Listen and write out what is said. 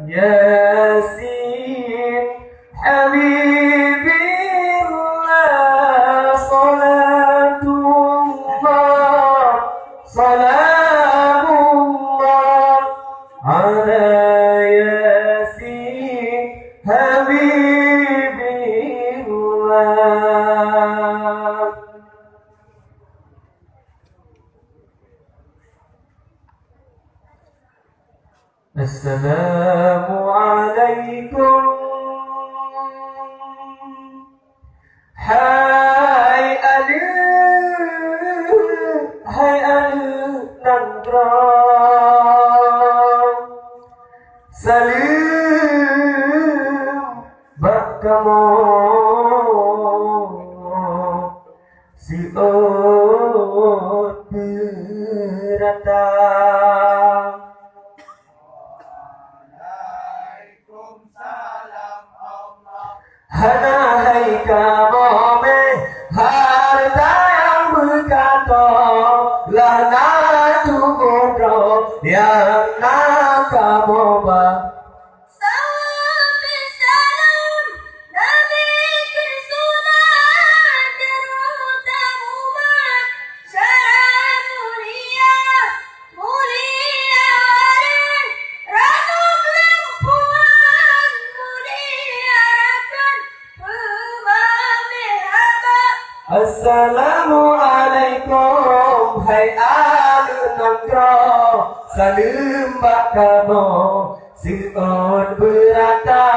ياسين حبيبي الله صلاة الله سلام الله على ياسين حبيبي الله. Assalamu alaikum. Hai alu nandram. Salam bakamu si ot beratang. Hai kamu harta yang berkata lana tubuh yang nak kamu bah. Assalamualaikum hai alu nangro salim bakamo siot berata.